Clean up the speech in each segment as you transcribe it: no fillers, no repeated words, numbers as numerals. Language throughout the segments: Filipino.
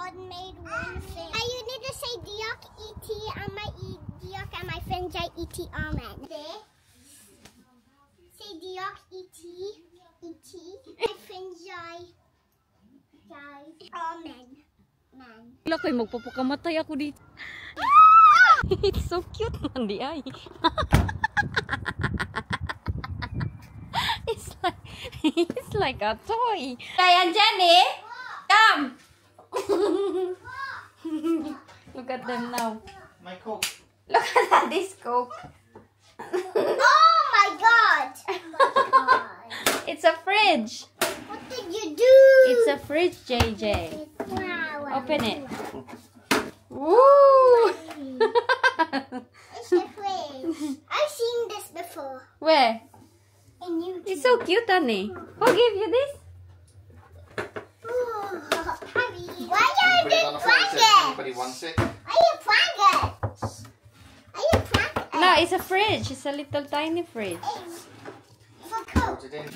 God made one thing. You need to say Diok E.T. and my Diok and my friend Jai E.T. Amen. Say Diok E.T. E.T. My friend Jai Amen. Man. Wala kayo, magpapukamatay ako dito. It's so cute man, di ay. It's like a toy. Kaya Jenny, come. Look at them now. My Coke. Look at that, this Coke. Oh my God! It's a fridge. What did you do? It's a fridge, JJ. Wow. Open it. Woo! It's a fridge. I've seen this before. Where? In YouTube. It's so cute, honey. Who gave you this? Ooh, Harry. Why are Put it you on the floor and say if private? anybody wants it. Are you private? Are you private? No, it's a fridge. It's a little tiny fridge. For Coke. Put it in.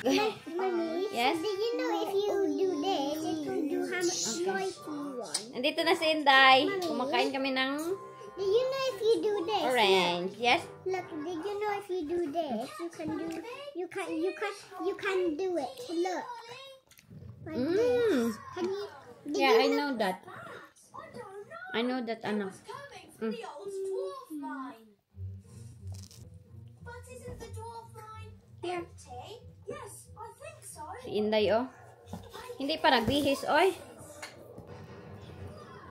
Mommy, Yes? did you know if you do this, it will do how much noise you want? Nandito na si Inday. Kumakain kami ng Did you know if you do this? orange. Yes? Look, did you know if you do this, you can do it. Look. Like this. Can you? Did Yeah, you I know that. I know that, ano. The old dwarf line. But isn't the dwarf line Here. empty? Yes, I think so. Si Inday, oh. Hindi pa nagbihis, oy.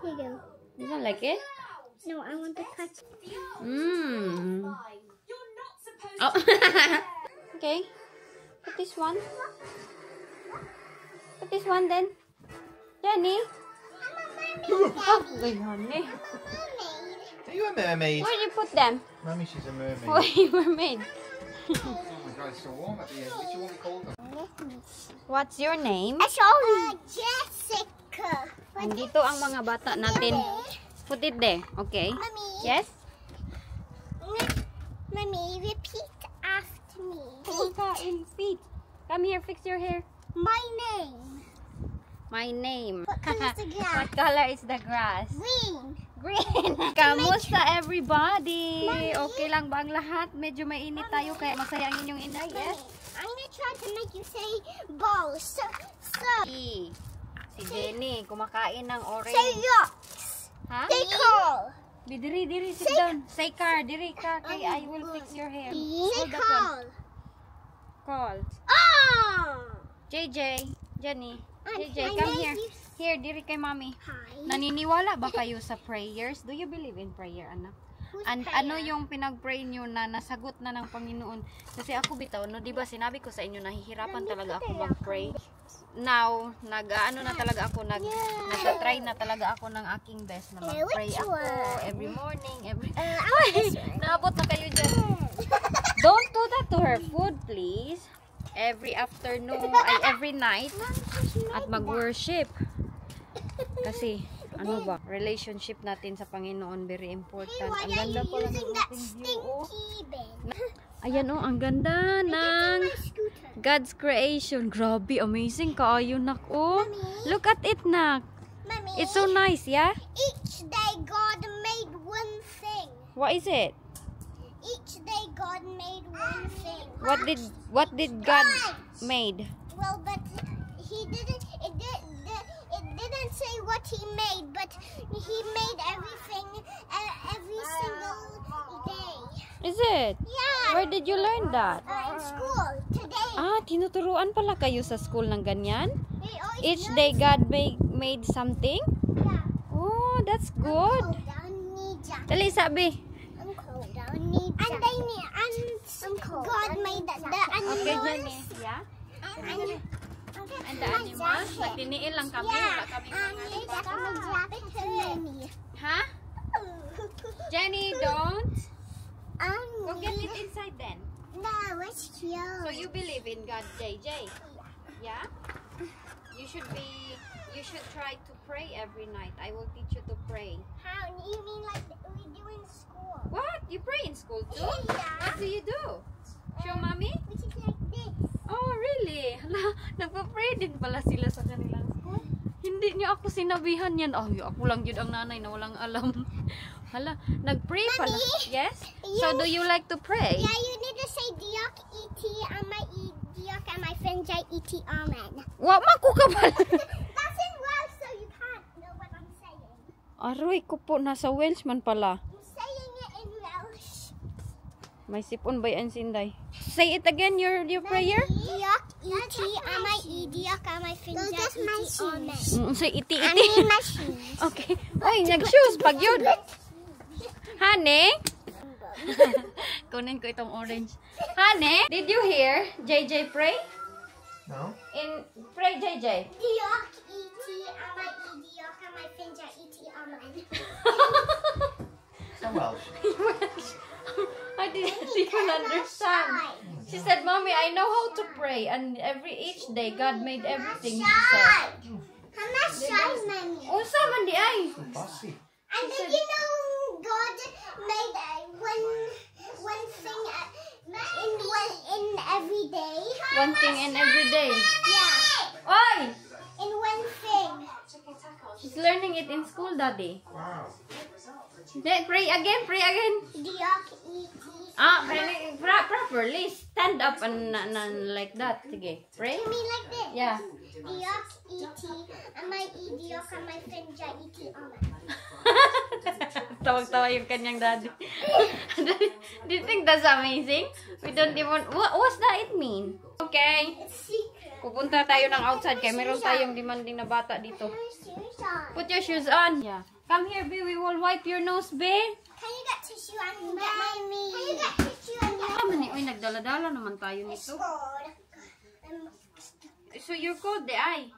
Here you go. You don't like it? No, I want to cut. Mmm. Fine. You're not supposed Oh. to. Okay. Put this one. Put this one then. Jenny. Oh, good honey. Are you a mermaid? Where did you put them? Mummy, she's a mermaid. Where you were made. Oh my God, it's so warm at the end. What do you want me called them? What's your name? Jessica. Nandito ang mga bata natin. Put it there. Okay. Mommy. Yes? Mommy, repeat after me. In feet. Come here, fix your hair. My name. My name. What color is the grass? What color is the grass? Green. Green. Kamusta everybody? Okay lang ba ang lahat? Medyo mainit tayo kaya masaya ang inyong inay. Yes? I'm gonna try to make you say balls. So. Si Jenny, kumakain ng Say orange. rocks. Ha? Say call. Diri, sit down. Say car, diri ka. Kay I will fix your hair. Say Hold that call. one. Call. Oh. JJ, Jenny. JJ, I come made here. you- Here, diri kay mami. Hi. Naniniwala ba kayo sa prayers? Do you believe in prayer, anak? Who's And prayer? ano yung pinag-pray nyo na nasagot na ng Panginoon? Kasi ako bitaw, no, 'di ba sinabi ko sa inyo nahihirapan talaga ako mag-pray. Now, nag-ano na talaga ako, nagta-try na talaga ako ng aking best na mag-pray which ako one? every morning, every I want this one. Naabot na kayo dyan. Don't do that to her food, please. Every afternoon, ay every night at mag-worship. Kasi ano ba, relationship natin sa Panginoon very important. Why Ang are ganda you pala ng using that ating view, oh. stinky bin? Ayan oh, ang ganda ng My scooter. God's creation. Grabe, amazing kaayo nak oh. Mommy? Look at it nak. Mommy, It's so nice, yeah? each day God made one thing. What is it? Each day God made one thing. What did God made? Well, but he didn't. It didn't say what he made, but he made everything every single day. Is it? Yeah. Where did you learn that? In school today. Ah, tinuturuan pala kayo sa school ng ganyan? They always Each learn day God made something? Yeah. Oh, that's good. Cold down knee jacket. Dali, sabi. I'm cold down knee jacket. And they need God made the animals. Okay, Jenny. Yeah? And the animals? Nagtiniil lang kami. Wala kami mga Ha? Jenny, don't. Go get it inside then. No, it's cute. So you believe in God, JJ? Yeah? You should try to pray every night. I will teach you to pray. How? You mean like we do in school? What? You pray in school too? Yeah. What do you do? Show mommy? Which is like this. Oh, really? Hala, nagpa-pray din pala sila sa kanilang school. Hindi niyo ako sinabihan yan. Ay, ako lang yun ang nanay na walang alam. Hala, nag-pray pala. Mommy, Yes? So, do you like to pray? Yeah, you need to say Diok E.T. Diok and my friends are E.T. Amen. Wa, maku ka pala. That's in Welsh, so you can't know what I'm saying. Aroy ko po, nasa Welsh man pala. I'm saying it in Welsh. May sipon ba yan, Sinday? Say it again, your prayer? Diok E.T. Diok and my friends are E.T. Amen. Say iti, I iti. mean my shoes. Okay. Oy, nag-shoes pag yun. Honey? Kunin ko itong orange. Honey, did you hear JJ pray? No? Pray JJ. Diok E.T. Diok and my friends are E.T. Amen. So Welsh. I didn't even understand. She said, Mommy, I know how to pray. And each day, God made everything. She said. I'm not shy, Mommy. Unsa man di ay? So fussy. And did you know God made one thing in every day? One thing in every day. Yeah, Oy! in one thing. She's learning it in school, Daddy. Wow. Pray again, pray again. Diok E.T. Properly. Stand up and like that. Sige, pray. You mean like this? Yeah. Diok E.T. and my Diok and my friend E.T. Amen. Tawag-tawa yung kanyang daddy. Do you think that's amazing? We don't even... What's that it mean? Okay. It's secret. Pupunta tayo ng outside kaya meron tayong demanding na bata dito. Put your shoes on. Yeah. Come here, B. We will wipe your nose, B. Can you get tissue and get my me? Can you get tissue and get Uy, nagdala-dala naman tayo nito. So you're cold, ay.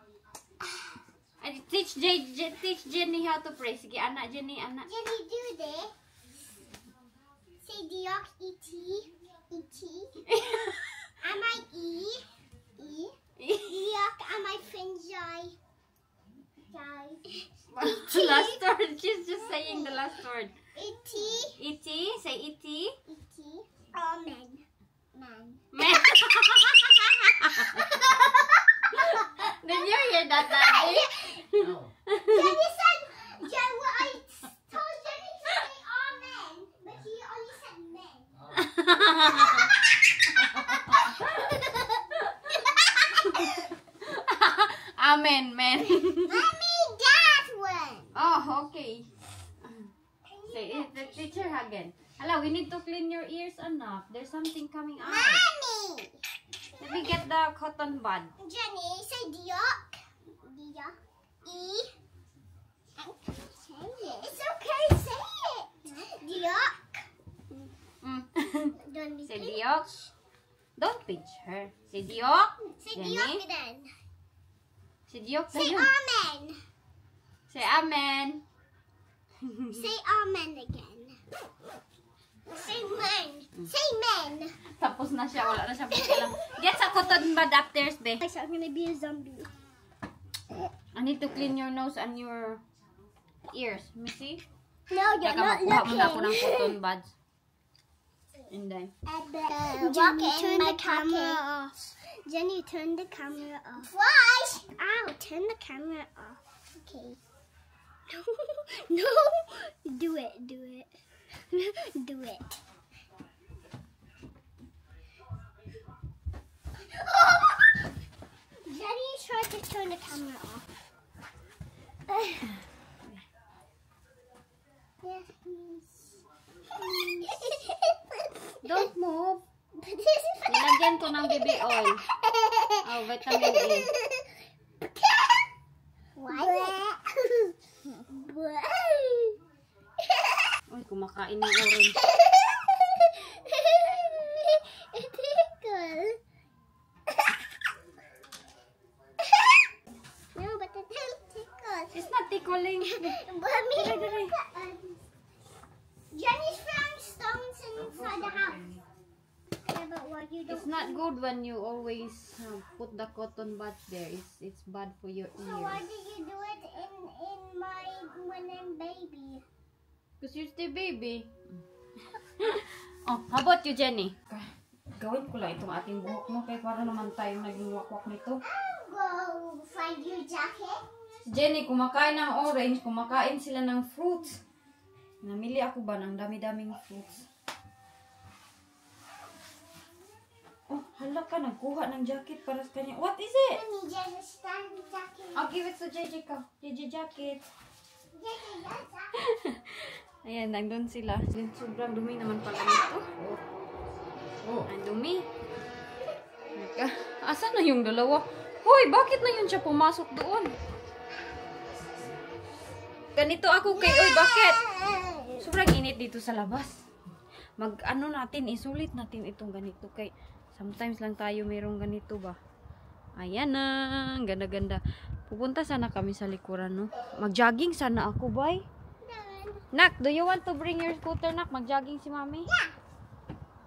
Teach Jenny how to pray. Sige, anak, Jenny, anak. Jenny, do this. Say Diok E.T. E.T. Am I E? Diok am I friend Jai? Last word. She's just saying the last word. E.T. E.T. Say E.T. E.T. Amen. Man. Man. Did you hear that, Daddy? No. Jenny said, what I told Jenny to say amen, but he only said men. Amen, man. Mommy, that one. Oh, okay. Say it, the teacher again. Hala, we need to clean your ears enough. There's something coming out. Mommy. Let me get the cotton bud. Jenny, say Diok. Diok. E. Say it. It's okay, say it. Diok. Don't be Say big. Diok. Don't pinch her. Say Diok. Say Jenny. Diok then. Say Diok. Say Ayun. amen. Say Amen. Say amen again. Say men. Say men. Tapos na siya. Wala na siya lang. Get sa cotton bud upstairs, be. Guys, I'm gonna be a zombie. I need to clean your nose and your ears. Let me see. No, you're Teka, not makuha muna ako ng looking. cotton buds. And then. Jenny, turn the camera off. Jenny, turn the camera off. Flash! Ow, turn the camera off. Okay. No, do it, do it. Do it. Jenny tried to turn the camera off. Yes, please. Don't move. Nilagyan ko ng baby oil. Oh, vitamin A. Why? Uy, kumakain ng orange. It tickles. No, but it tickles. It's not tickling. Mommy, Jenny's throwing stones inside the house. Yeah, but why you don't? It's not good when you always put the cotton buds there. It's bad for your So why ears. did you do it when I'm baby? Because you're still baby. Oh, how about you, Jenny? Gawin ko lang itong ating buhok mo kaya para naman tayo naging wakwak nito. I'll go find your jacket. Si Jenny, kumakain ng orange, kumakain sila ng fruits. Namili ako ba ng dami-daming fruits? Oh, hala ka, nagkuha ng jacket para sa kanya. What is it? Let me just stand the jacket. I'll give it to JJ ka. JJ jacket. Jacket. Ayan, nandun sila. Sobrang dumi naman pala nito. Oh. Ang dumi. Asan na yung dalawa? Hoy, bakit na yun siya pumasok doon? Ganito ako kay... Oy, bakit? Sobrang init dito sa labas. Mag-ano natin, isulit natin itong ganito. Kay sometimes lang tayo mayroong ganito ba? Ayan na. Ganda-ganda. Pupunta sana kami sa likuran, no? Mag-jogging sana ako, bay. Nak, do you want to bring your scooter, Nak? Mag-jogging si Mami? Yeah.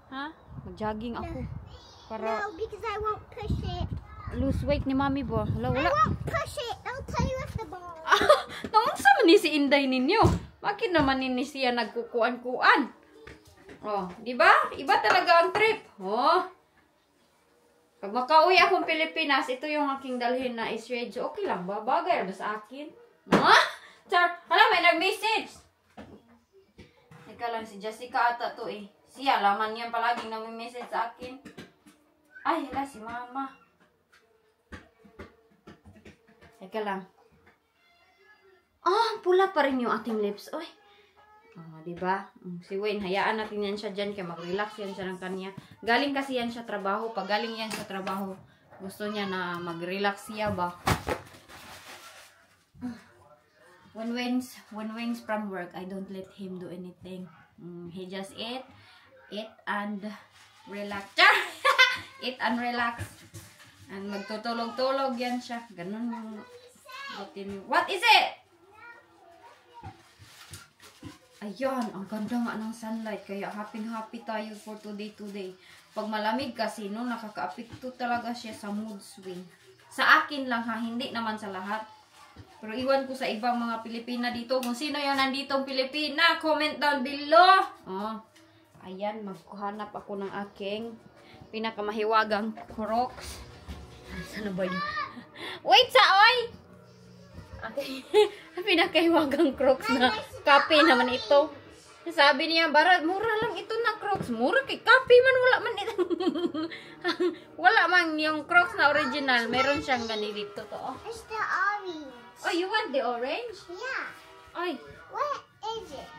Ha? Mag-jogging ako. Para No, because I won't push it. lose weight ni Mami ba? Wala, I wala. won't push it. I'll tell you if the ball. Naunsa man ni si Inday ninyo? Bakit naman ni siya nagkukuan-kuan? Oh, di ba? Iba talaga ang trip. Oh. Pag makauwi akong Pilipinas, ito yung aking dalhin na is-rage. Okay lang ba? Bagay ba sa akin? Ha? Char, hala, may nag-message. Teka lang, si Jessica ata to eh. Siya, laman yan palaging nag-message sa akin. Ay, hala, si Mama. Teka lang. Ah, pula pa rin yung ating lips. Oy. Diba? Si Wayne, hayaan natin yan siya dyan kaya mag-relax yan siya ng kanya. Galing kasi yan siya trabaho. Pag galing yan sa trabaho, gusto niya na mag-relax siya ba? When Wayne's from work, I don't let him do anything. He just eat and relax. Eat and relax. And magtutulog-tulog yan siya. Ganun yung routine. What is it? Ayan, ang ganda nga ng sunlight. Kaya happy tayo for today. Pag malamig kasi, no, nakaka-apekto talaga siya sa mood swing. Sa akin lang ha, hindi naman sa lahat. Pero iwan ko sa ibang mga Pilipina dito. Kung sino yung nanditong Pilipina, comment down below. Oh, ayan, maghanap ako ng aking pinakamahiwagang Crocs. Sana ba yun? Wait sa oy! Okay. Pinakahiwagang Crocs na kape naman ito. Sabi niya, Barat, mura lang ito na Crocs. Mura kay kape man, wala man ito. Wala man yung Crocs na original. Meron siyang ganito to. Oh. It's the orange. Oh, you want the orange? Yeah. Ay, What is it?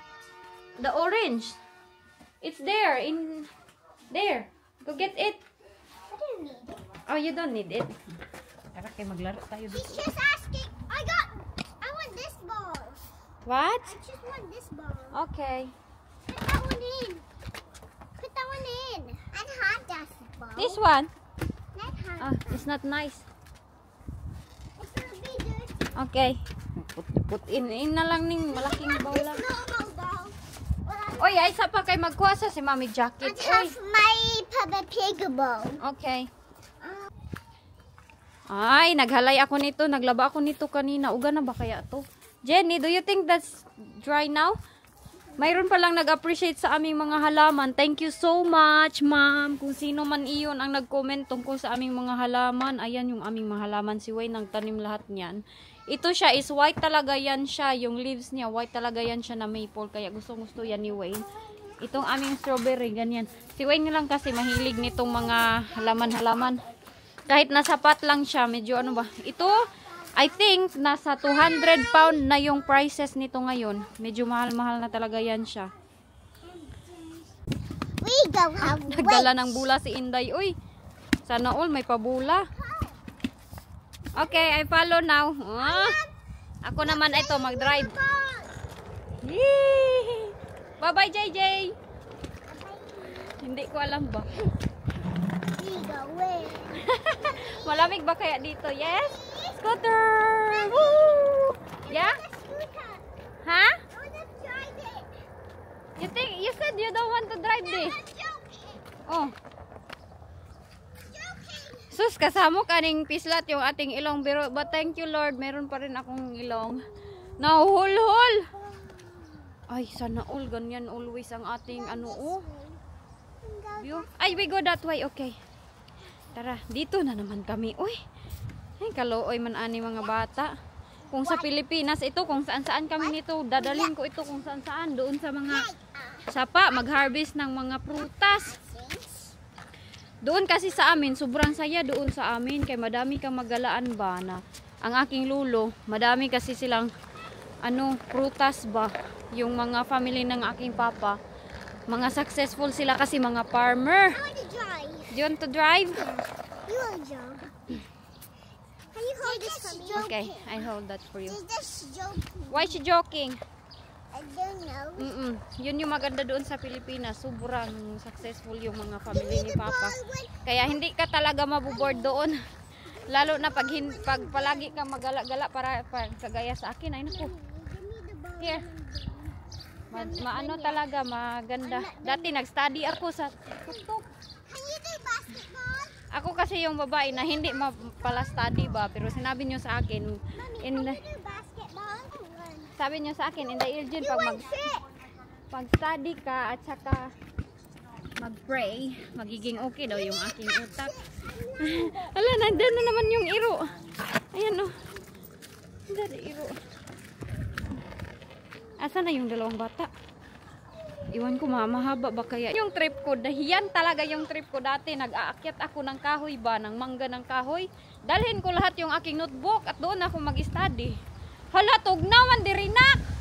the orange. It's there, in there. Go get it. I don't need it. Oh, you don't need it. Tara kayo maglaro tayo He's dito. just asking. I want this ball. What? I just want this ball. Okay. Put that one in. Put that one in. And hot dust ball. This one? Not hot. Oh, it's not nice. It's gonna be dirty. Okay. Put in na lang ning malaking bowl lang. Normal ball. Oy, ay isa pa kay magkuha sa si Mami jacket. And Oy. have my Peppa Pig ball. Okay. Ay, naghalay ako nito. Naglaba ako nito kanina. Uga na ba kaya to? Jenny, do you think that's dry now? Mayroon palang nag-appreciate sa aming mga halaman. Thank you so much, ma'am. Kung sino man iyon ang nag-comment tungkol sa aming mga halaman. Ayan yung aming mga halaman. Si Wayne nagtanim lahat niyan. Ito siya is white talaga yan siya. Yung leaves niya, white talaga yan siya na maple. Kaya gusto yan ni Wayne. Itong aming strawberry, ganyan. Si Wayne lang kasi mahilig nitong mga halaman-halaman. Kahit nasa pot lang siya, medyo ano ba. Ito, I think, nasa 200 pound na yung prices nito ngayon. Medyo mahal-mahal na talaga yan siya. We go have Nagdala ng bula si Inday. Uy, sana all may pabula. Okay, I follow now. Ah, ako naman ito, mag-drive. Yee! Bye-bye, JJ. Hindi ko alam ba. We go win. Malamig ba kaya dito? Yes? Scooter! Woo! Yeah? Scooter. Ha? I wanna drive it. You said you don't want to drive this. I'm joking. Oh. Sus, kasamo kaning pislat yung ating ilong. But thank you Lord, meron pa rin akong ilong. Nahuhul-hul. Ay, sana all ganyan always ang ating ano oh. View. Ay, we go that way. Okay. Tara, dito na naman kami. Uy. Ay, kalooy man ani mga bata. Kung sa Pilipinas ito, kung saan-saan kami nito, dadalhin ko ito kung saan-saan. Doon sa mga sapa, mag-harvest ng mga prutas. Doon kasi sa amin, sobrang saya doon sa amin. Kaya madami kang magalaan ba na ang aking lulo, madami kasi silang ano, prutas ba. Yung mga family ng aking papa, mga successful sila kasi mga farmer. I want to drive. Do you want to drive? You want to jump. Can you hold this for me? Okay, I hold that for you. She's just joking. Why she joking? I don't know. Yun yung maganda doon sa Pilipinas. Sobrang successful yung mga family ni Papa. Kaya hindi ka talaga mabuboard doon. Lalo na pag palagi kang magala-gala para kagaya sa akin. Ay naku. Here. Maano talaga, maganda. Dati nag-study ako sa TikTok. Can you do basketball? Ako kasi yung babae na hindi pala study ba. Pero sinabi nyo sa akin, Can you do basketball? sabi nyo sa akin, in the Ilgin, pag study ka at saka mag-pray, magiging okay daw yung aking utak. Ala, nandun na naman yung iro. Ayan o. Nandun iro. Asa na yung dalawang bata? Iwan ko mahaba ba kaya? Yung trip ko, dahiyan talaga yung trip ko dati. Nag-aakyat ako ng kahoy ba, ng mangga ng kahoy. Dalhin ko lahat yung aking notebook at doon ako mag-study. Hala, tugnawan diri na.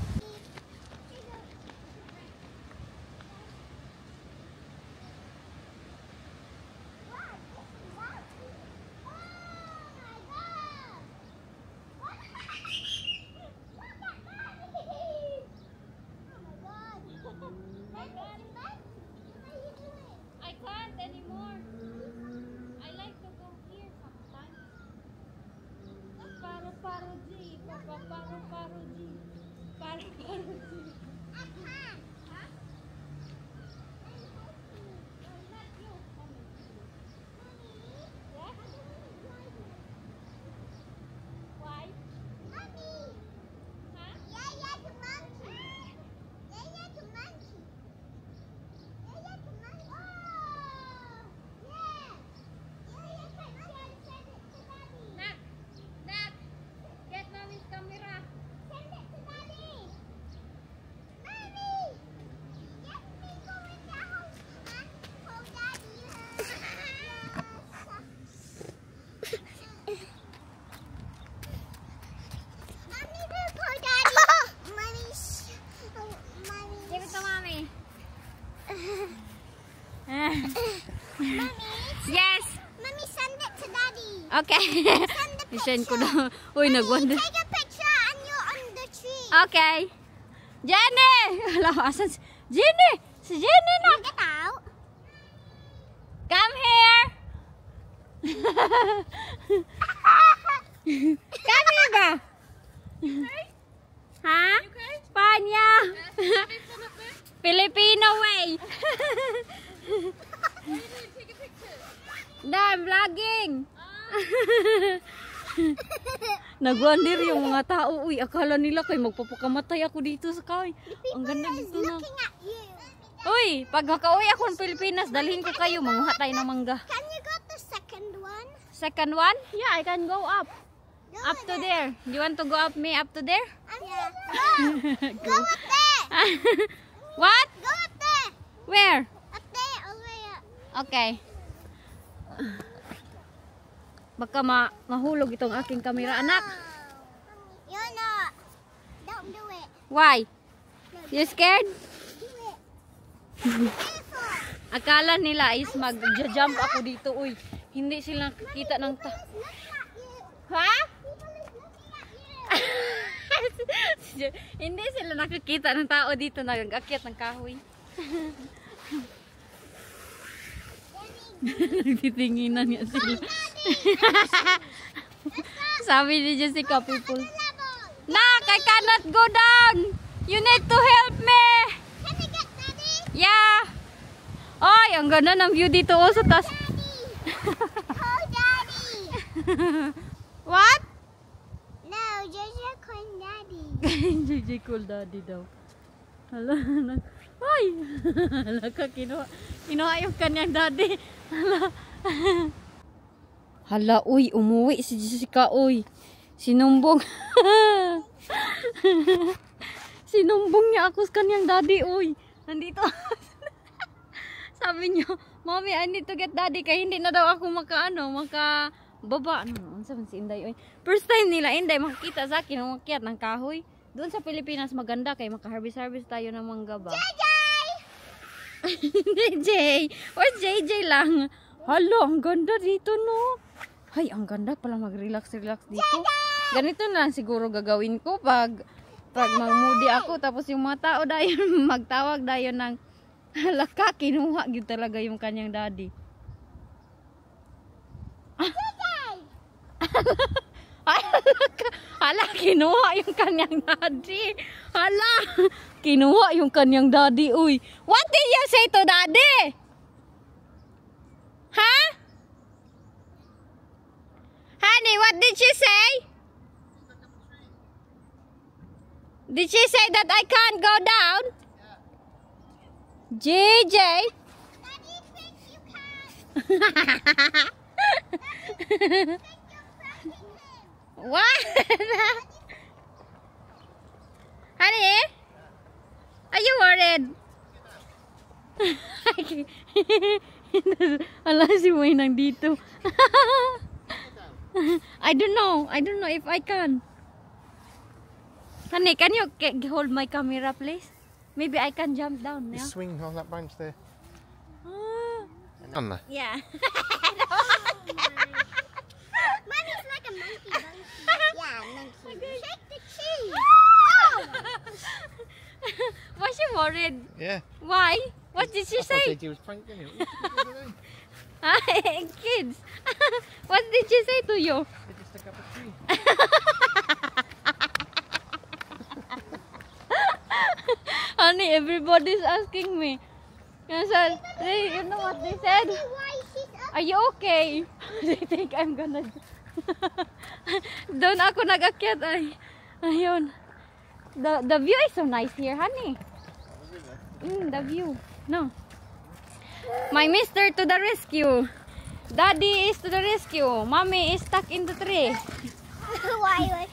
I can't anymore. I like to go here sometimes. Paro-paro G. Paro-paro G. Paro-paro G. Why? Mommy. Huh? Yeah, the monkey. Yeah, the monkey. Yeah, the monkey. Oh, yeah. Yeah, can send it to Daddy. Nak! Nak! Get mommy's camera. Send it to Daddy. Mommy. Let me go in the house and hold Daddy. Mommy, look, hold Daddy. Mommy's. Mommy. Give it to mommy. Mommy. Yes! Mommy, send it to Daddy. Okay. Send the I-send ko picture. na. Uy, nagwanda. Take a picture and you're on the tree. Okay. Jenny! Alam, asan si Jenny? Si Jenny na. Get out. Come here. Come here ba? Ha? Spanya. Filipino way. I'm vlogging. Nagwandir yung mga tao. Uy, akala nila kay magpapakamatay ako dito sa kay. Ang ganda dito na. Looking at you. Uy, pag makauwi ako ng Pilipinas, dalhin ko kayo. Manguha tayo ng mangga. Can you go to second one? Second one? Yeah, I can go up. Go Up to there. You want to go up me up to there? Yeah. Go up there. What? Go up there. Where? Up there, all the way up. Okay. Baka mahulog itong aking kamera, anak. You're not. Don't do it. Why? You scared? Do it. Careful. Akala nila is mag-jump ako dito. Uy, hindi sila nakikita ng Look at you. Ha? People is looking at you. Hindi sila nakikita ng tao dito nag-akyat ng kahoy. Nagtitinginan niya sila. Sabi ni Jessica, people. Nak, I cannot go down. You need to help me. Can we get Daddy? Yeah. Ay, ang ganda ng view dito oh, sa taas. Daddy. Oh, Daddy. What? No, JJ calling Daddy. JJ call daddy daw. Hala, ay! Hala ka, kinuha yung kanyang daddy. Hala, uy, umuwi si Jessica, uy. Sinumbong. Sinumbong niya ako sa kanyang daddy, uy. Nandito. Sabi niya, Mommy, I need to get daddy. Kaya hindi na daw ako makababa. Ano sabi si Inday, uy. First time nila, Inday, makikita sa akin, umakyat ng kahoy. Doon sa Pilipinas, maganda kay makaharvest-harvest tayo ng mangga ba? JJ! JJ! O JJ lang. Hala, ang ganda dito, no? Ay, ang ganda pala mag-relax-relax dito. Ganito na lang siguro gagawin ko pag mag-moody ako. Tapos yung mga tao dayon, magtawag dayon ng halaka, kinuha yun talaga yung kanyang daddy. Hala, kinuha yung kanyang daddy. Hala, kinuha yung kanyang daddy, uy. What did you say to daddy? Huh? Honey, what did she say? Did she say that I can't go down? JJ? Daddy thinks you can. What? Honey? Are you worried? Ala, si Wayne nandito. I don't know if I can. Honey, can you hold my camera, please? Maybe I can jump down. Yeah? Just swing on that branch there. Ah. Yeah. Mommy's like a monkey. Yeah, monkey. Shake the cheese. Was she worried? Yeah. Why? What did she I thought say? JJ was pranking you. Kids, what did she say to you? They just stuck up a tree. Honey, everybody's asking me. I said, hey, you know what they said? Why she's up? Are you okay? They think I'm gonna... Doon ako nag-akyat. Ay, ayun. The view is so nice here, honey. The view. No. My mister to the rescue. Daddy is to the rescue. Mommy is stuck in the tree. Why?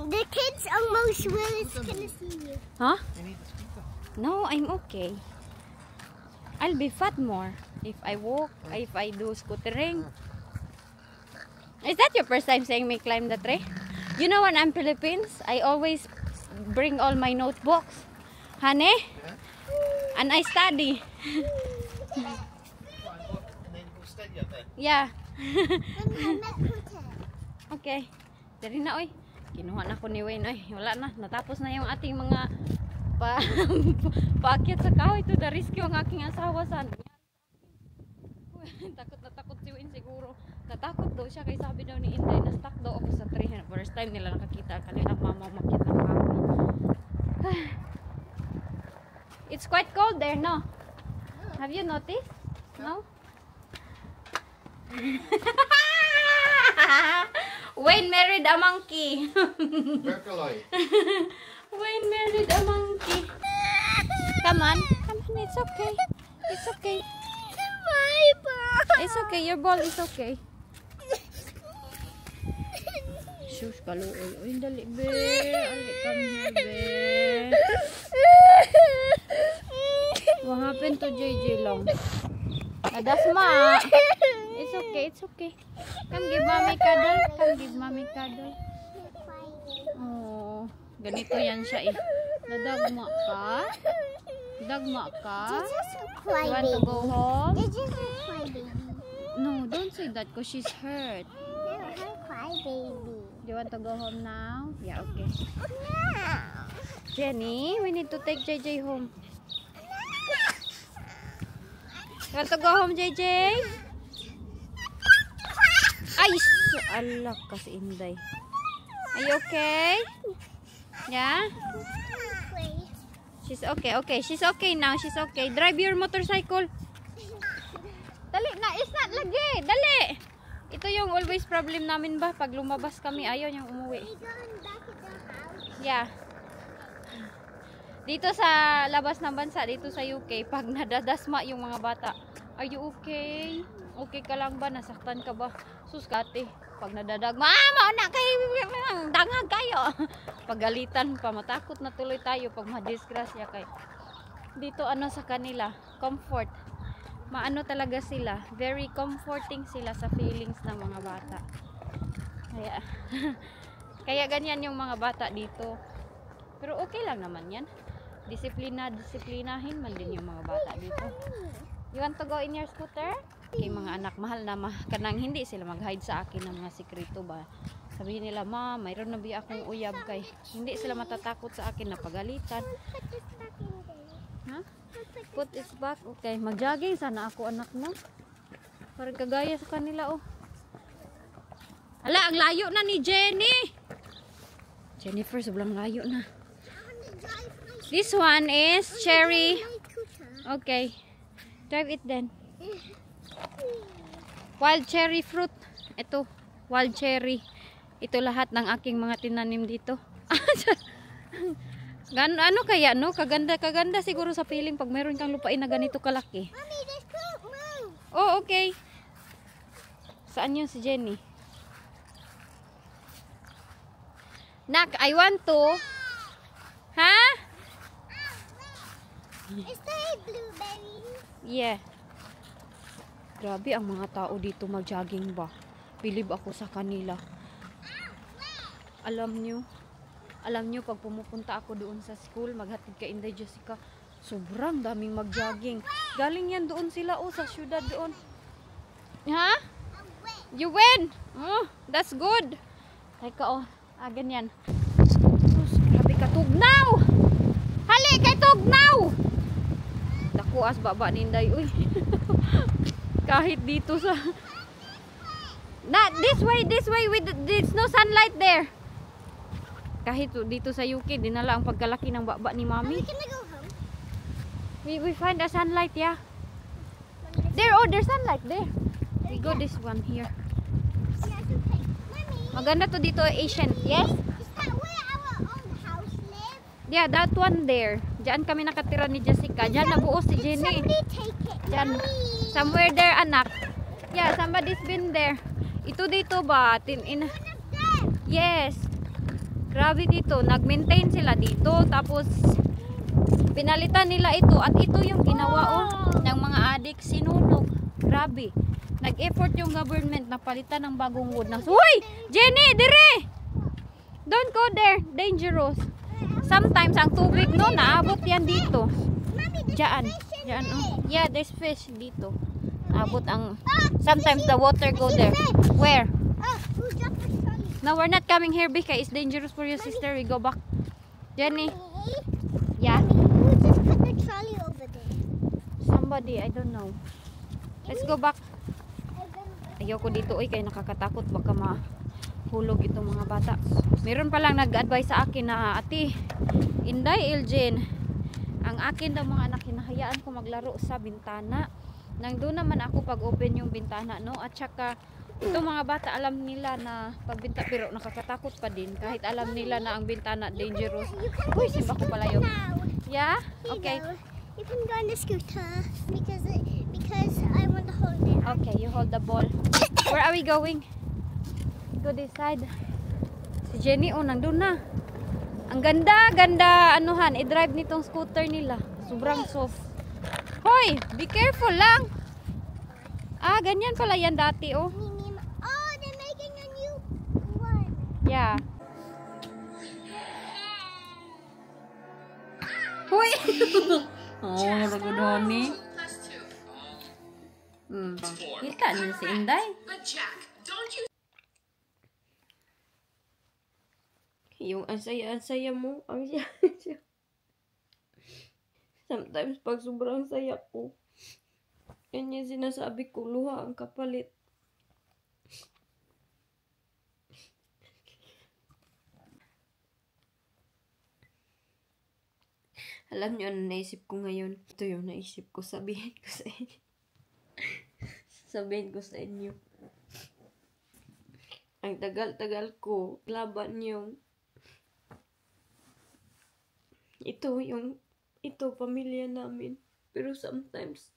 The kids almost will gonna see you. Huh? You need the speaker. No, I'm okay. I'll be fat more if I walk, if I do scootering. Is that your first time seeing me climb the tree? You know when I'm Philippines, I always bring all my notebooks. Honey? Yeah. And I study. And then we'll steady up there. Yeah. Let's put it. Okay. Dari na, oy. Kinuha na ko ni Wayne, oy. Wala na. Natapos na yung ating mga paakyat sa kahoy to the rescue ang aking asawa sa takot na takot si Wayne siguro. Natakot daw siya kay sabi daw ni Inday na stuck daw ako sa tree. First time nila nakakita kanilang mama umakyat ng kahoy. It's quite cold there, no? Have you noticed? No? Wayne married a monkey. Berkeley. Wayne married a monkey. Come on. Come on, it's okay. It's okay. My ball. It's okay. Your ball is okay. Sus, kaluoy. Uy, dali, be. Ali, come here, be. What happened to JJ long? Adasma. It's okay, it's okay. Come give mommy cuddle. Come give mommy cuddle. Oh, ganito yan siya eh. Nadagma ka? Dagma ka? Cry, You want to go home? Did you say cry, baby? No, don't say that because she's hurt. No, her cry, baby. Do you want to go home now? Yeah, okay. No. Jenny, we need to take JJ home. You want to go home, JJ? Ay, alak kasi Inday. Are you okay? Yeah? She's okay, okay. She's okay now. She's okay. Drive your motorcycle. Dali na, it's not lagi. Dali. Ito yung always problem namin ba? Pag lumabas kami, ayaw niyang umuwi. Yeah. Dito sa labas ng bansa, dito sa UK, pag nadadasma yung mga bata, are you okay? Okay ka lang ba? Nasaktan ka ba? Sus kate, pag nadadagma, mauna kayo, dangag kayo. Pagalitan pa, matakot na tuloy tayo pag madisgrasya kayo. Dito ano sa kanila, comfort. Maano talaga sila, very comforting sila sa feelings ng mga bata. Kaya ganyan yung mga bata dito. Pero okay lang naman yan. Disiplinahin man din yung mga bata dito. You want to go in your scooter? Kay mga anak, mahal na kanang hindi sila mag-hide sa akin ng mga sikreto ba. Sabihin nila, ma, mayroon na biya akong uyab kay. Hindi sila matatakot sa akin na pagalitan. Ha? Put it back. Okay, mag-jogging sana ako anak mo. Parang kagaya sa kanila oh. Hala, ang layo na ni Jenny. Jennifer, sobrang layo na. This one is cherry. Okay. Drive it then. Wild cherry fruit. Ito, wild cherry. Ito lahat ng aking mga tinanim dito. Ano kaya no? Kaganda siguro sa feeling pag meron kang lupain na ganito kalaki. Oh, okay. Saan yun si Jenny? Nak, I want to. Ha? Is there blueberry? Yeah. Grabe ang mga tao dito mag-jogging ba. Bilib ako sa kanila. Alam nyo pag pumupunta ako doon sa school, maghatid ka Inday Jessica, sobrang daming mag-jogging. Galing yan doon sila sa syudad doon. Ha? You win! Oh, that's good. Teka ganyan. Sus, grabe ka, tugnaw! Hali kay tugnaw! Dakuas baba ni Inday, uy. Kahit dito sa this way with there's no sunlight there. Kahit dito sa UK dinala ang pagkalaki ng baba ni Mommy. We find a sunlight, yeah. There's sunlight there. We go this one here. Maganda to dito, Asian. Yes? Is that where our old house lives? Yeah, that one there. Diyan kami nakatira ni Jessica. Diyan nabuo si Jenny. Somebody take it. Diyan. Somewhere there, anak. Yeah, somebody's been there. Ito dito ba? Yes. Grabe dito. Nag-maintain sila dito. Tapos, pinalitan nila ito. At ito yung ginawa ng mga adik. Sinunog. Grabe. Nag-effort yung government na palitan ng bagong wood. Uy! Jenny! Dire! Don't go there. Dangerous. Sometimes, ang tubig no, naabot yan dito. Diyan. Diyan, yeah, there's fish dito. Abot ang sometimes the water go there. Where? No, we're not coming here because it's dangerous for your sister. We go back. Jenny. Yeah. Who just put the trolley over there? Somebody, I don't know. Let's go back. Ayoko dito kaya nakakatakot baka mahulog itong mga bata. Meron pa lang nag-advise sa akin na ate, Inday Elgin, ang akin daw mga anak hinahayaan ko maglaro sa bintana. Nang doon naman ako pag open yung bintana, no? At saka itong mga bata alam nila na pagbinta pero nakakatakot pa din kahit alam nila na ang bintana dangerous. Uy, simba ko pala yun. Yeah? Okay. You can go on the scooter because I want to hold it. Okay, you hold the ball. Where are we going? Go this side. Si Jenny, nandun na. Ang ganda, anuhan, i-drive nitong scooter nila. Sobrang soft. Hoy, be careful lang. Ganyan pala yan dati, Oh, they're making a new one. Yeah. Hoy! Ragudahan ni. Kita niya si Inday. Yung asaya mo, ang saya. Sometimes pag sobrang saya ko, yan yung sinasabi ko, luha ang kapalit. Alam niyo ano naisip ko ngayon? Ito yung naisip ko, sabihin ko sa inyo. ang tagal-tagal ko laban yung ito pamilya namin. Pero sometimes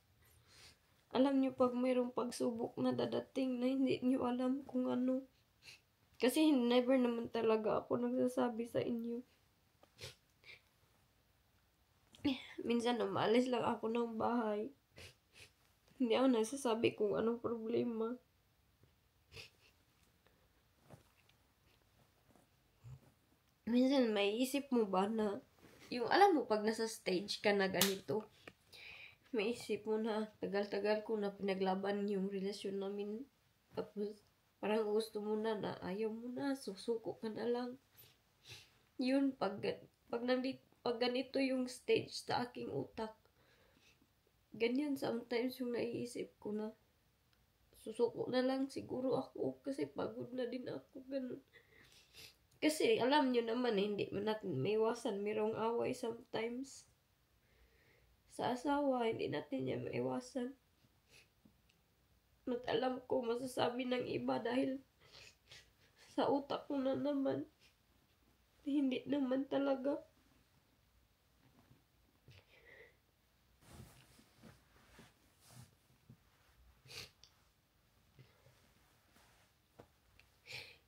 alam nyo, pag mayroong pagsubok na dadating na hindi nyo alam kung ano. Kasi never naman talaga ako nagsasabi sa inyo. Minsan umalis lang ako ng bahay. Hindi ako nagsasabi kung anong problema. Minsan may isip mo ba na, yung alam mo pag nasa stage ka na ganito, may isip mo na tagal-tagal ko na pinaglaban yung relasyon namin. Tapos parang gusto mo na ayaw mo na, susuko ka na lang. Yun, pag ganito yung stage sa aking utak, ganyan sometimes yung naiisip ko na susuko na lang siguro ako kasi pagod na din ako, ganun. Kasi alam nyo naman, hindi mo natin maiwasan, mayroong away sometimes. Sa asawa, hindi natin yan maiwasan. At alam ko masasabi ng iba dahil sa utak ko na naman, hindi naman talaga.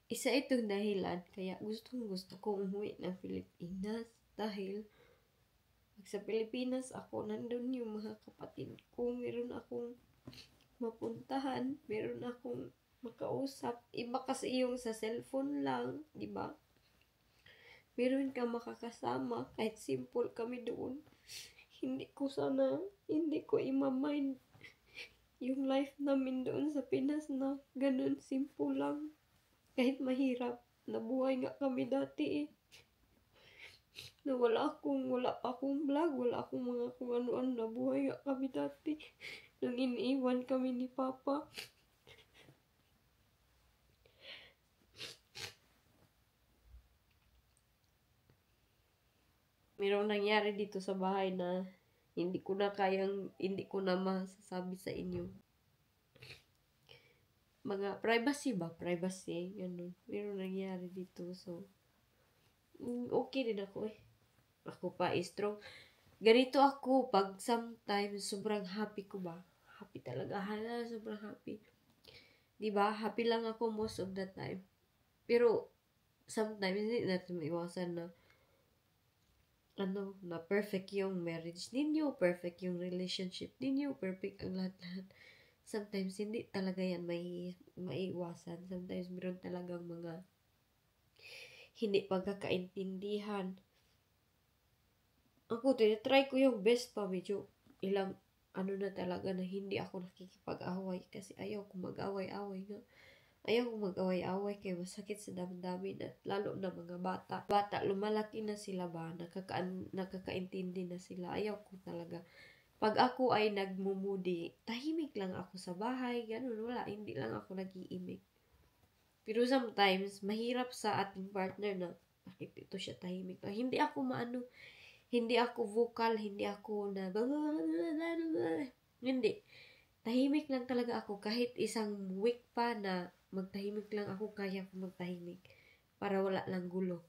Isa itong dahilan kaya gusto ko umuwi ng Pilipinas dahil sa Pilipinas ako, nandun yung mga kapatid ko, meron akong mapuntahan, meron akong makausap. Iba kasi yung sa cellphone lang, di ba? Meron ka makakasama, kahit simple kami doon. Hindi ko imamind yung life namin doon sa Pinas na ganun, simple lang. Kahit mahirap, nabuhay nga kami dati eh. Na wala pa akong vlog, wala akong mga kung ano-ano, nabuhay nga kami dati. Nung iniiwan kami ni Papa. Mayroong nangyari dito sa bahay na hindi ko na masasabi sa inyo. Mga privacy ba? Privacy, ganun. Mayroong nangyari dito, so okay din ako eh. Ako pa strong. Ganito ako pag sometimes sobrang happy ko ba? Happy talaga. Sobrang happy. Diba? Happy lang ako most of the time. Pero sometimes hindi natin maiwasan na na perfect yung marriage ninyo, perfect yung relationship ninyo, perfect ang lahat-lahat. Sometimes hindi talaga yan maiiwasan. Sometimes meron talagang mga hindi pagkakaintindihan. Ako, try ko yung best pa. Medyo ilang na talaga na hindi ako nakikipag-away kasi ayaw ko mag-away-away nga. Ayaw ko mag-away-away kaya masakit sa damdamin at lalo na mga bata. Bata, lumalaki na sila ba? Nakakaintindi na sila. Ayaw ko talaga. Pag ako ay nagmumudi, tahimik lang ako sa bahay, ganun, wala, hindi lang ako nag-iimik. Pero sometimes, mahirap sa ating partner na, bakit ito siya tahimik? Hindi ako hindi ako vocal, hindi ako hindi. Tahimik lang talaga ako, kahit isang week pa na magtahimik lang ako, kaya ko magtahimik. Para wala lang gulo.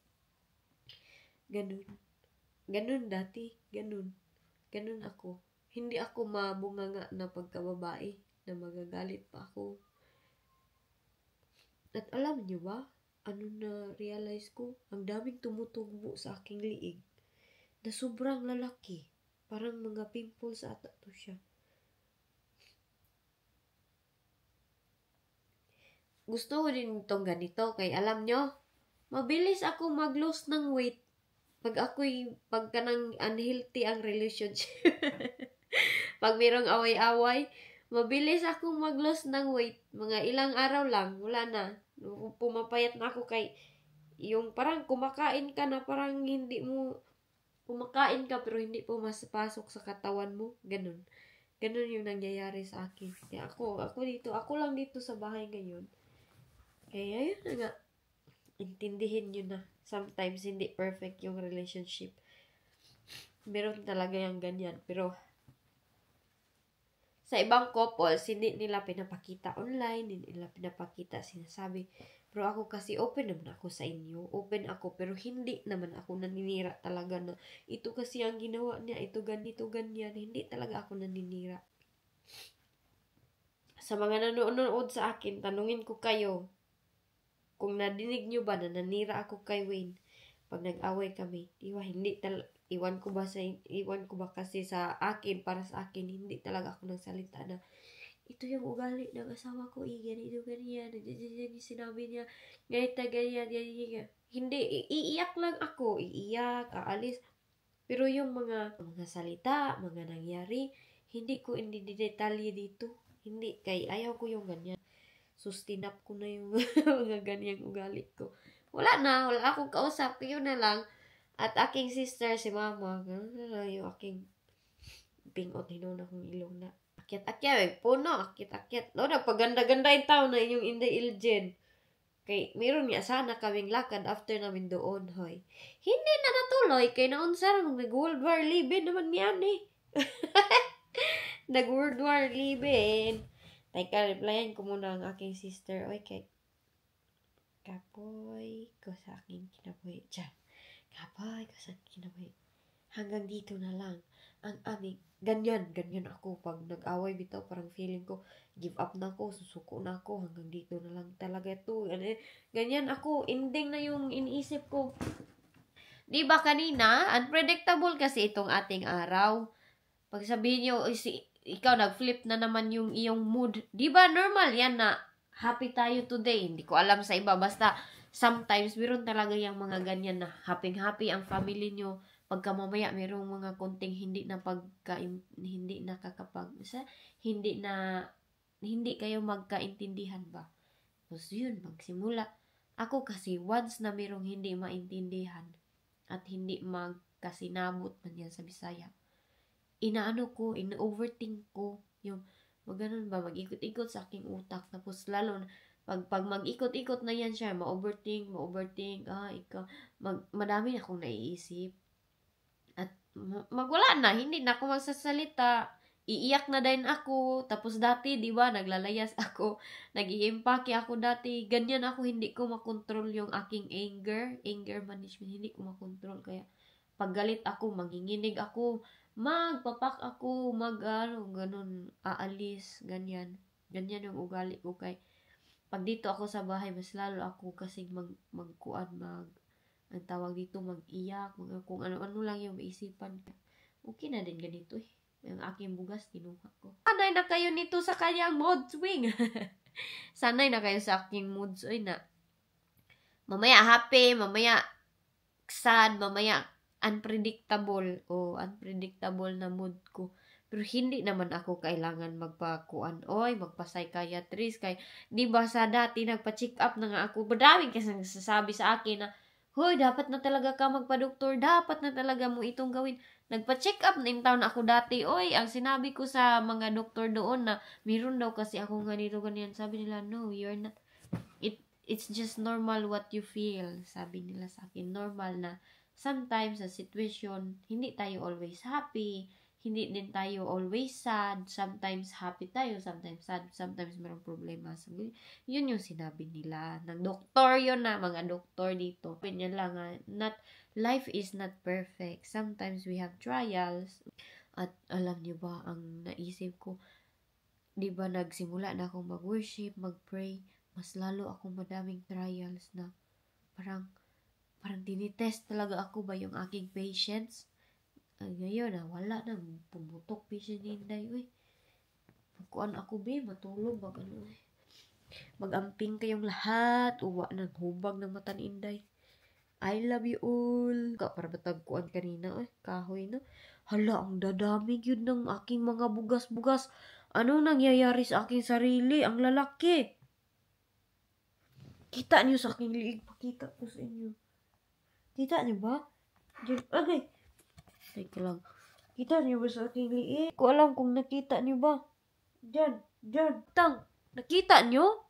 Ganun. Ganun dati, ganun. Ganun ako. Hindi ako mabunganga na pagkababae na magagalit pa ako. At alam niyo ba, na realize ko? Ang daming tumutugbo sa aking liig na sobrang lalaki. Parang mga pimples ata to siya. Gusto ko din itong ganito kay alam nyo, mabilis ako mag-lose ng weight pag kanang unhealthy ang relationship. Pag mayroong away-away, mabilis akong mag-lose ng weight. Mga ilang araw lang, wala na. Pumapayat na ako kay yung parang kumakain ka na parang hindi mo kumakain ka pero hindi po masapasok sa katawan mo. Ganun. Ganun yung nangyayari sa akin. Kaya ako lang dito sa bahay ngayon. Kaya yun na nga. Intindihin nyo na. Sometimes hindi perfect yung relationship. Meron talaga yung ganyan. Pero sa ibang couples, hindi nila pinapakita online, hindi nila pinapakita, sinasabi. Pero ako kasi open naman ako sa inyo. Open ako, pero hindi naman ako naninira talaga na ito kasi ang ginawa niya, ito ganito, ganyan. Hindi talaga ako naninira. Sa mga nanonood sa akin, tanungin ko kayo, kung nadinig nyo ba na nanira ako kay Wayne pag nag-away kami, diba, iwan ko ba kasi sa akin, para sa akin, hindi talaga ako nagsalita na ito yung ugali ng asawa ko, ganito, ganyan, sinabi niya, ganyan. Hindi, iiyak lang ako, iiyak, aalis. Pero yung mga salita, mga nangyari, hindi ko detalye dito. Hindi, kay ayaw ko yung ganyan. Sustinap ko na yung mga ganyang ugali ko. Wala akong kausap, yun na lang. At aking sister, si mama, yung aking pingot, hinuna kong ilong na. Akyat, puno, akyat. No, nagpaganda-ganda yung tao na yung Inday Iljen. Kay, meron nga sana kaming lakad after namin doon, hoy. Hindi na natuloy, kay naunsa nang nag-World War Libin naman niyan eh. Nag-World War Libin. Teka, replyan ko muna ang aking sister. Oy, kay kapoy ko sa aking kinabuhi. Diyan. Kapoy ko sa aking kinabuhi. Hanggang dito na lang. Ang aming, ganyan ako. Pag nag-away bitaw, parang feeling ko, give up na ako, susuko na ako. Hanggang dito na lang talaga ito. Ganyan ako. Ending na yung iniisip ko. Diba kanina, unpredictable kasi itong ating araw. Pag sabihin nyo, ikaw nag-flip na naman yung iyong mood. Diba normal yan na happy tayo today. Hindi ko alam sa iba. Basta sometimes meron talaga yung mga ganyan na happy ang family nyo. Pagka mamaya merong mga konting hindi kayo magkaintindihan ba. Tapos yun, magsimula. Ako kasi once na merong hindi maintindihan at hindi magkasinabot man yan sa Bisaya, ina-overthink ko yung maganon ba, mag-ikot-ikot sa aking utak. Tapos lalo pag mag-ikot-ikot na yan siya, ma-overthink, madami na akong naiisip. At magwala na, hindi na ako magsasalita. Iiyak na din ako. Tapos dati, di ba, naglalayas ako. Nag-iimpake ako dati. Ganyan ako, hindi ko makontrol yung aking anger management. Hindi ko makontrol. Kaya, pag galit ako, manginginig ako, magpapak ako, ganun, aalis, ganyan. Ganyan yung ugali ko. Kaya, pag dito ako sa bahay, mas lalo ako kasing ang tawag dito, mag-iyak, kung ano-ano lang yung maisipan. Okay na din ganito eh. Yung aking bugas, kinuha ko. Sanay na kayo nito sa kanyang mood swing. Sanay na kayo sa aking mood swing na mamaya happy, mamaya sad, mamaya unpredictable na mood ko. Pero hindi naman ako kailangan magpa-psychiatrist. Kay, di ba sa dati, nagpa-check up na nga ako. Madaming kasi nagsasabi sa akin na, hoy, dapat na talaga ka magpa-doktor. Dapat na talaga mo itong gawin. Nagpa-check up na yung taon ako dati. Oy, ang sinabi ko sa mga doktor doon na meron daw kasi ako ganito, ganyan. Sabi nila, no, you're not. It's just normal what you feel. Sabi nila sa akin, normal na sometimes sa situation, hindi tayo always happy. Hindi din tayo always sad. Sometimes happy tayo, sometimes sad, sometimes mayroong problema. Sabi, yun yung sinabi nila. Ng doktor yun na, mga doktor dito. Yun lang, life is not perfect. Sometimes we have trials. At alam niyo ba, ang naisip ko, di ba nagsimula na akong mag-worship, mag-pray, mas lalo akong madaming trials na parang tinitest talaga ako ba yung aking patience. Ngayon wala na, pumutok patient Inday. Uy, magkuhan ako matulog ba ano eh. Mag-amping kayong lahat, uwa ng hubag ng mata ni Inday. I love you all. Para batagkuan kanina kahoy na. Hala, ang dadami yun ng aking mga bugas-bugas. Ano nangyayari sa aking sarili? Ang lalaki. Kita niyo sa aking liig. Pakita ko sa inyo. Kita niyo ba? Diyan, okay. Teka lang. Kita niyo ba sa aking liig? Ko alam kung nakita niyo ba. Diyan. Nakita niyo?